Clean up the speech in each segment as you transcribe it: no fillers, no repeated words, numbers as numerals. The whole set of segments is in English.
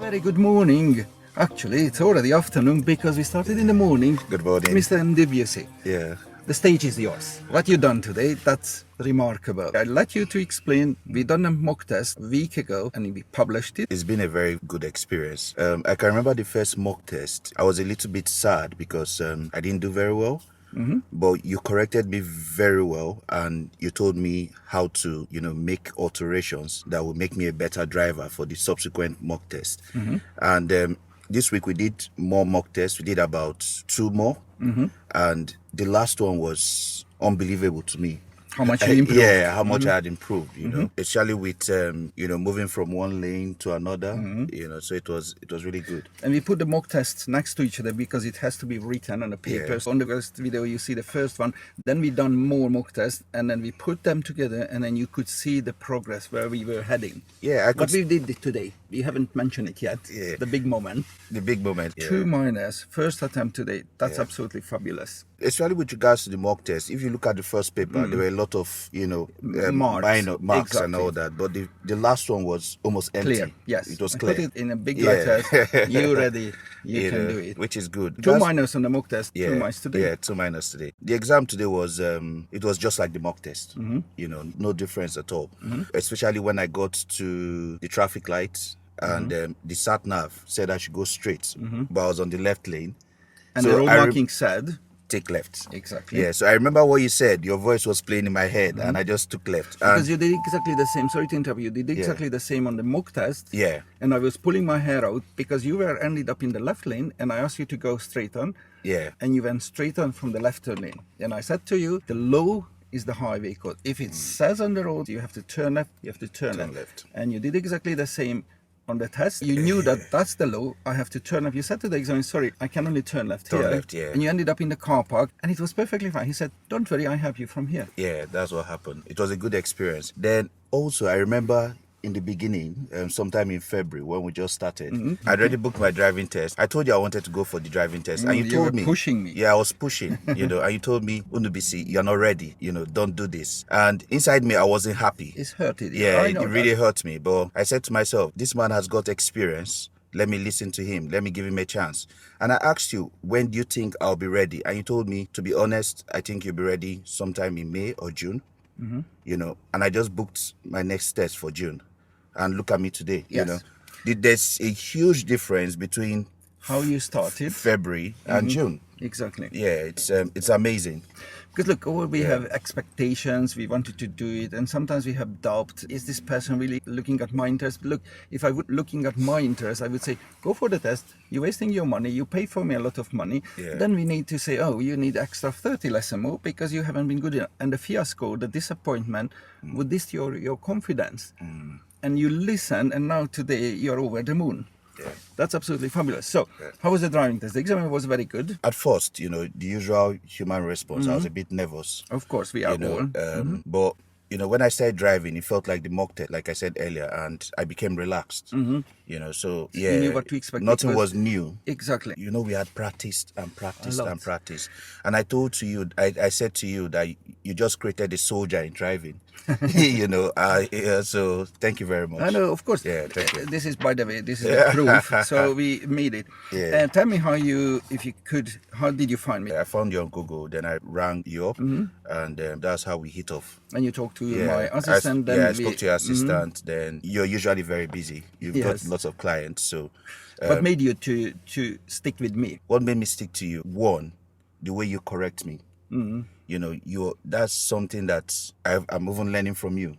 Very good morning. Actually, it's already afternoon because we started in the morning. Good morning. Mr. DVSA, Yeah. the stage is yours. What you done today, that's remarkable. I'd like you to explain. We done a mock test a week ago and we published it. It's been a very good experience. I can remember the first mock test. I was a little bit sad because I didn't do very well. But you corrected me very well and you told me how to, make alterations that will make me a better driver for the subsequent mock test. And this week we did more mock tests. We did about 2 more. And the last one was unbelievable to me. How much you improved. Yeah, how much I had improved, especially with, moving from one lane to another, so it was really good. And we put the mock tests next to each other because it has to be written on the paper. Yeah. So on the first video, you see the first one. Then we done more mock tests and then we put them together and then you could see the progress where we were heading. Yeah, What we did today, we haven't mentioned it yet. Yeah. The big moment. The big moment. 2 minors, first attempt today. That's absolutely fabulous. Especially with regards to the mock test, if you look at the first paper, there were a lot of, marks and all that. But the last one was almost empty. Clear, yes. It was I clear. Put it in a big letters. You ready? You can do it. Which is good. 2 minors on the mock test, 2 minors today. Yeah, 2 minors today. The exam today was, it was just like the mock test. No difference at all. Especially when I got to the traffic lights and the sat-nav said I should go straight. But I was on the left lane. And So the road I marking said, take left. exactly. Yeah, so I remember what you said. Your voice was playing in my head and I just took left. Because And you did exactly the same. Sorry to interrupt you. Did exactly the same on the mock test. yeah, And I was pulling my hair out because you were ended up in the left lane and I asked you to go straight on. yeah. And you went straight on from the left turn lane. And I said to you, the low is the highway code. If it says on the road you have to turn left, you have to turn left. And you did exactly the same on the test. You knew that that's the low, I have to turn left. You said to the examiner, sorry, I can only turn left Turn here. left, yeah. And you ended up in the car park and it was perfectly fine. He said, don't worry, I help you from here. Yeah, that's what happened. It was a good experience. Then also, I remember in the beginning, sometime in February when we just started, I'd already booked my driving test. I told you I wanted to go for the driving test, and you told were me pushing me. Yeah, I was pushing, and you told me, Unubisi, you're not ready. Don't do this. And inside me, I wasn't happy. It's hurted you. Yeah, I it know really that. hurt me. But I said to myself, this man has got experience. Let me listen to him. Let me give him a chance. And I asked you, when do you think I'll be ready? And you told me, to be honest, I think you'll be ready sometime in May or June. And I just booked my next test for June. And look at me today. Yes. There's a huge difference between How you started. February and June. Exactly. Yeah, it's amazing. Because look, we have expectations, we wanted to do it, and sometimes we have doubt. Is this person really looking at my interest? Look, if I would looking at my interest, I would say, go for the test. You're wasting your money. You pay for me a lot of money. Yeah. Then we need to say, oh, you need extra 30 lesson more because you haven't been good enough. And the fiasco, the disappointment, would this your confidence. And you listen, and now today you're over the moon. Yeah. That's absolutely fabulous. So, how was the driving test? The exam was very good. At first, the usual human response, I was a bit nervous. Of course, we are all. But when I started driving, it felt like the mock test, like I said earlier, and I became relaxed. So yeah, You knew what to expect. Nothing because- was new. Exactly. We had practiced and practiced A lot. and practiced. And I told to you, I said to you that you just created a soldier in driving. So thank you very much. I know, of course. Yeah, thank you. This is, by the way, this is the proof. So we made it. Yeah. Tell me how did you find me? I found you on Google, then I rang you up, and that's how we hit off. And you talked to Yeah, my assistant. I spoke to your assistant. Then you're usually very busy. You've got Yes. lots of clients. So, What made you to stick with me? what made me stick to you? One, the way you correct me. That's something that I'm even learning from you.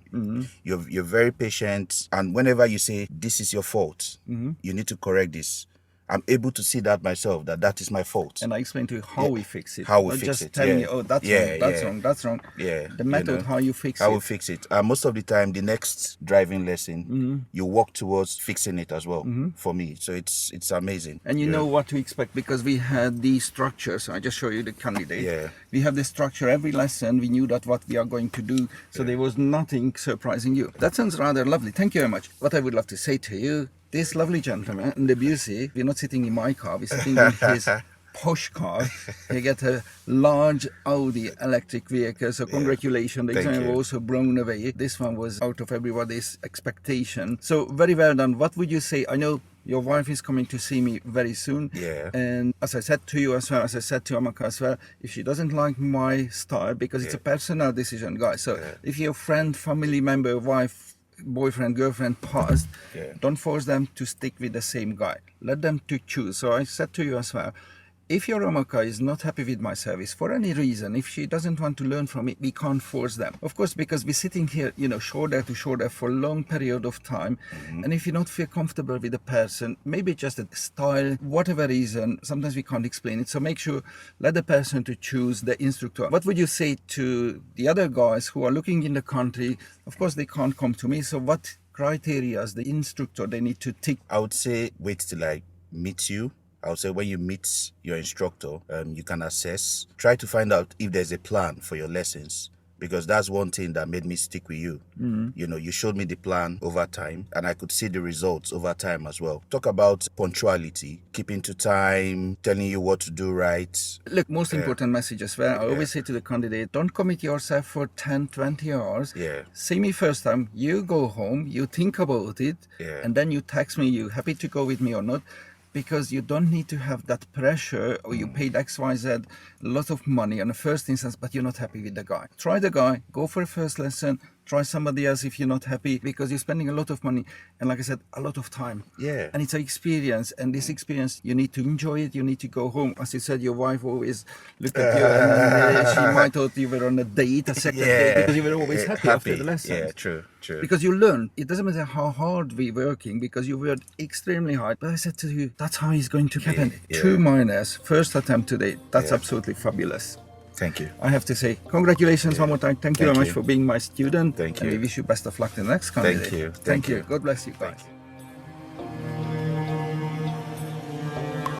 You're very patient, and whenever you say this is your fault, you need to correct this. I'm able to see that myself, that is my fault. And I explained to you how we fix it. How we Not fix just it, telling yeah. you, oh, that's Yeah, wrong, that's yeah. wrong, that's wrong. Yeah, The method, how you fix How it. we fix it. And most of the time, the next driving lesson, you work towards fixing it as well. For me, so it's amazing. And you know what to expect because we had these structures. I just show you the candidate. Yeah. We have the structure every lesson. We knew that what we are going to do. So there was nothing surprising you. That sounds rather lovely. Thank you very much. What I would love to say to you, this lovely gentleman in the BUC, we're not sitting in my car, we're sitting in his posh car, he get a large Audi electric vehicle. So congratulations, the Thank exam you. was also blown away. This one was out of everybody's expectation. So very well done. What would you say? I know your wife is coming to see me very soon. Yeah. And as I said to you as well, as I said to Amaka as well, if she doesn't like my style, because it's a personal decision, guys. So if your friend, family member, wife, boyfriend, girlfriend passed, don't force them to stick with the same guy. Let them to choose. So I said to you as well, if your Amaka is not happy with my service for any reason, if she doesn't want to learn from it, we can't force them. Of course, because we're sitting here, shoulder to shoulder for a long period of time. And if you don't feel comfortable with the person, maybe just a style, whatever reason, sometimes we can't explain it. So make sure, let the person to choose the instructor. What would you say to the other guys who are looking in the country? Of course, they can't come to me. So what criteria the instructor they need to tick? I would say wait till I meet you. I would say when you meet your instructor, you can assess. Try to find out if there's a plan for your lessons, because that's one thing that made me stick with you. You showed me the plan over time, and I could see the results over time as well. Talk about punctuality, keeping to time, telling you what to do right. Look, most important message as well. I always say to the candidate, don't commit yourself for 10, 20 hours. See me first time, you go home, you think about it, and then you text me, you happy to go with me or not. Because you don't need to have that pressure, or you paid XYZ a lot of money on the first instance, but you're not happy with the guy. Try the guy, go for a first lesson, try somebody else if you're not happy, because you're spending a lot of money and, like I said, a lot of time. And it's an experience, and this experience, you need to enjoy it, you need to go home. As you said, your wife always looked at you and she might thought you were on a date, a second date, because you were always happy after the lesson. Yeah, true. Because you learn. It doesn't matter how hard we're working, because you worked extremely hard. But I said to you, that's how it's going to happen. 2 minors, first attempt today. That's absolutely fabulous. Thank you. I have to say, congratulations one more time. Thank you very much for being my student. Thank And you. we wish you best of luck in the next candidate. Thank you. Thank you. God bless you guys.